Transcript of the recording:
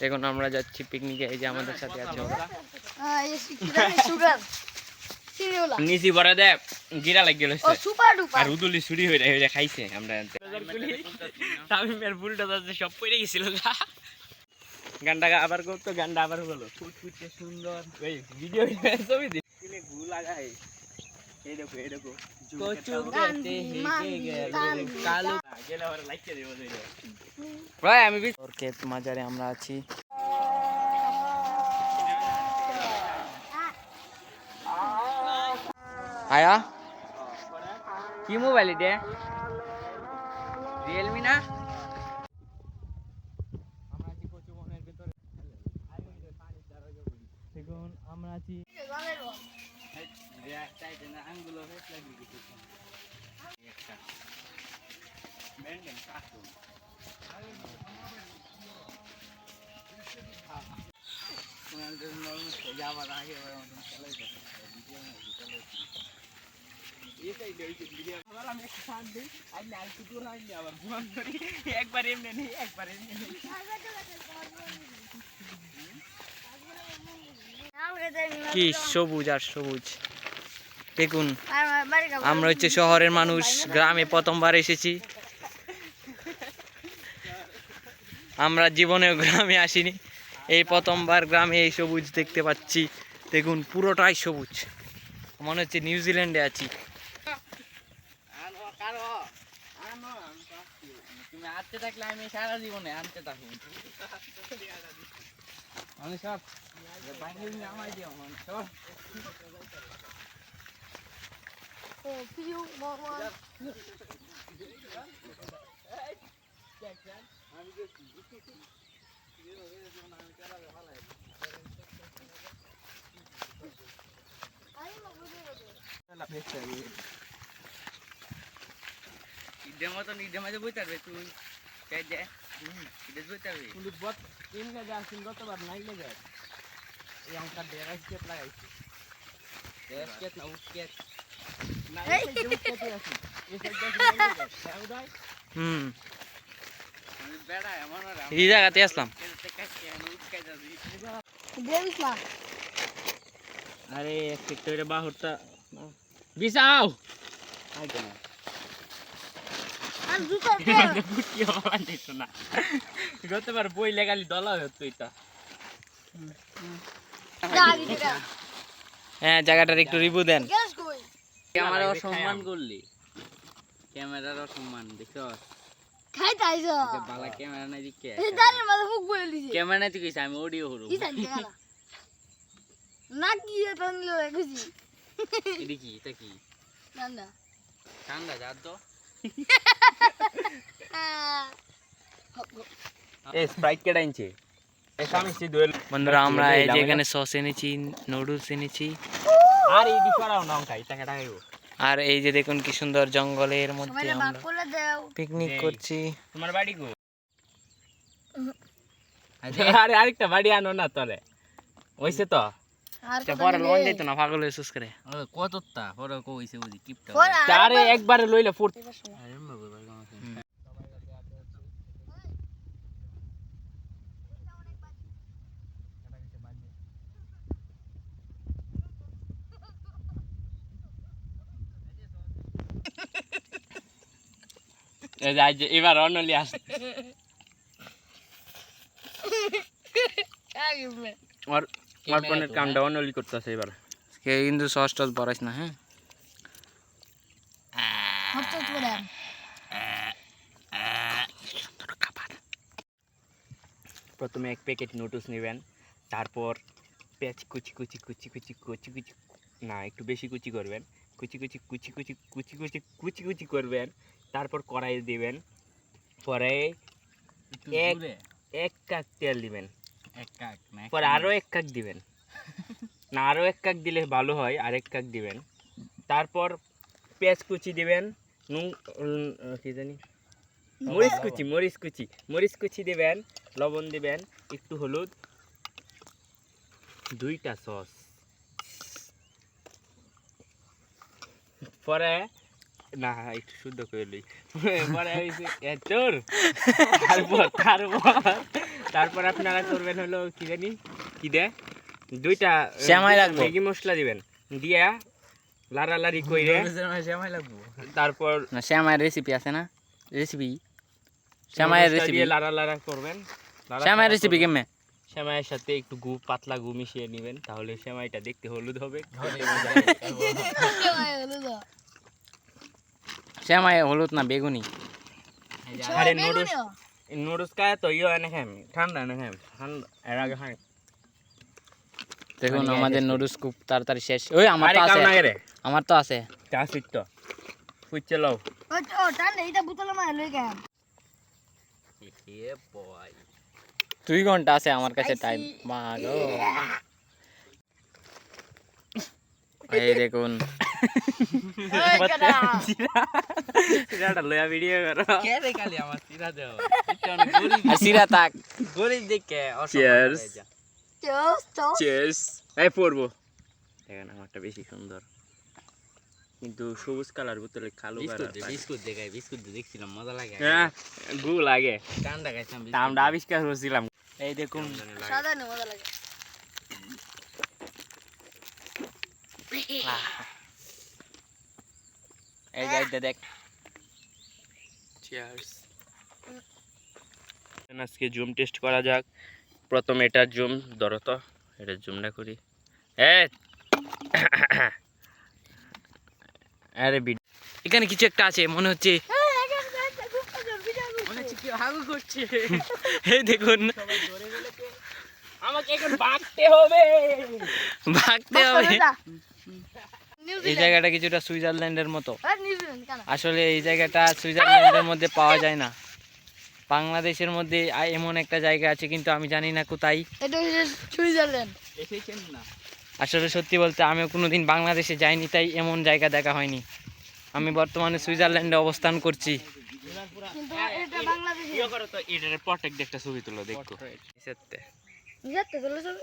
এখন আমরা যাচ্ছি পিকনিকে। এই যে আমাদের সাথে আছে ওরা। নিচি বড় দে গিরা লাগি গেল আর উদুলি চুরি হয়ে খাইছে। আমরা তামিমের ফুলটা যাচ্ছে সব পড়ে গেছিল। গানটা আবার করতো, গানটা আবার হলো ফুটফুটে সুন্দর। ওই ভিডিও ছবি দিলে গু লাগাই। এই দেখো এই দেখো আমি ক্ষেত মাজারে আমরা আছি। আয়া কি মোবাইল এটা? রিয়েলমি না? আমরা আছি একবার এমনি নেই একবার এমনি নেই। কি সবুজ আর সবুজ দেখুন। আমরা হচ্ছে শহরের মানুষ, গ্রামে প্রথমবার এসেছি। আমরা জীবনেও গ্রামে আসিনি, এই প্রথমবার গ্রামে এই সবুজ দেখতে পাচ্ছি। দেখুন পুরোটাই সবুজ, মনে হচ্ছে নিউজিল্যান্ডে আছি। তুমি আনতে থাকলে আমি সারা জীবনে আনতে থাকি। আমি সব আমায় দিও সব ঈদের মতন ঈদের মাঝে বইতে পারবে তুই বইতে পারবি। গতবার নাইলে যায় এই অঙ্কার ডেরা স্কেট লাগাইছি। না উস্কেট এই জায়গাতে আসলাম। আরে একটা বাহুরটা বিছাও গতবার বই লেগালি দলা হতো এটা। হ্যাঁ জায়গাটার একটু রিভিউ দেন। ক্যামেরা অসম্মান করলি, ক্যামেরার অসম্মান দেখো। ক্যামেরা নাই দিকে ক্যামেরা নাই তুই আমি অডিও হরু না কি এটা কি এটা কি ঠান্ডা ঠান্ডা যা তো এই স্প্রাইট কেডা আনছে? বন্ধুরা আমরা এই যে এখানে সস এনেছি, নুডলস এনেছি। আর এই দিশারাও নাও খাই টাকা টাকাইও। আর এই যে দেখুন কি সুন্দর জঙ্গলের মধ্যে আমরা পিকনিক করছি। তোমার বাড়ি কো? আরে আরেকটা বাড়ি আনো না তোরে হইছে তো পরে লোন দিত না পাগল হইছিস করে কতটা পরে কইছে বুঝি কিপটা আরে একবারে লইলে ফুট। এবার অনলি আস আর স্মার্টফোনের কামটা অনলি করতেছে এবার কিন্তু সস টস বড়াইস না। হ্যাঁ প্রথমে এক প্যাকেট নুডলস নেবেন, তারপর পেঁয়াজ কুচি কুচি কুচি কুচি কুচি কুচি না একটু বেশি কুচি করবেন, কুচি কুচি কুচি কুচি কুচি কুচি কুচি কুচি করবেন। তারপর কড়াই দিবেন, পরে এক কাপ তেল দিবেন, পরে আরও এক কাপ দিবেন না আরও এক কাপ দিলে ভালো হয়, আর এক কাপ দিবেন। তারপর পেঁয়াজ কুচি দিবেন, কি জানি মরিচ কুচি মরিচ কুচি মরিচ কুচি দিবেন, লবণ দিবেন, একটু হলুদ, দুইটা সস। পরে না একটু শুদ্ধ করে লই পরে হইছে তোর তারপর তারপর আপনারা করবেন হলো কি জানি কি দে দুইটা শ্যামাই লাগবে ম্যাগি মশলা দিবেন দিয়া লাড়ালাড়ি কইরে শ্যামাই লাগবে তারপর না শ্যামাইয়ের রেসিপি আছে না রেসিপি শ্যামাইয়ের রেসিপি দিয়ে লাড়ালাড়া করবেন শ্যামাইয়ের রেসিপি কেমনে সেমাইয়ের সাথে একটু পাতলা গু মিশিয়ে নেবেন তাহলে সেমাইটা দেখতে হলুদ হবে শ্যামাই হলুদ না বেগুনি আরে নুডলস খায় তো ইয়ে এনে খাই ঠান্ডা এনে খাই ঠান্ডা এর আগে খাই দেখুন আমাদের নুডলস খুব তাড়াতাড়ি শেষ ওই আমার তো আছে আমার তো আছে চা সিট তো ফুইছে লও ও টান এইটা বোতলে মার লই গেম এ বয় 2 ঘন্টা আছে আমার কাছে টাইম মাগো এই দেখুন সিরাটা লয়া ভিডিও করো কে রে খালি আমার সিরা দাও আর সিরা তাক গরিব দেখে Cheers. চিয়ার্স এই পড়বো দেখেন আমারটা বেশি সুন্দর কিন্তু সবুজ কালার বোতলে কালো কালার বিস্কুট দেখাই বিস্কুট দেখছিলাম মজা লাগে হ্যাঁ গু লাগে ঠান্ডা খাইছিলাম আমরা আবিষ্কার করেছিলাম এই দেখুন সাদা নে মজা লাগে এই যাইতে দেখ চিয়ার্স আজকে জুম টেস্ট করা যাক প্রথম এটার জুম ধরো তো এটা জুমটা করি আরে এখানে কিছু একটা আছে মনে হচ্ছে কি হাগু করছে এই দেখুন আমাকে এখন ভাগতে হবে ভাগতে হবে এই জায়গাটা কিছুটা সুইজারল্যান্ডের মতো আসলে এই জায়গাটা সুইজারল্যান্ডের মধ্যে পাওয়া যায় না বাংলাদেশের মধ্যে এমন একটা জায়গা আছে কিন্তু আমি জানি না কোথায় এটা হচ্ছে সুইজারল্যান্ড এসেছেন না আসলে সত্যি বলতে আমিও কোনোদিন বাংলাদেশে যাইনি তাই এমন জায়গা দেখা হয়নি আমি বর্তমানে সুইজারল্যান্ডে অবস্থান করছি কিন্তু এটা বাংলাদেশে ইয়ে করো তো এটার প্রটেক্ট একটা ছবি তুলো দেখো নিজাতে গেলে সব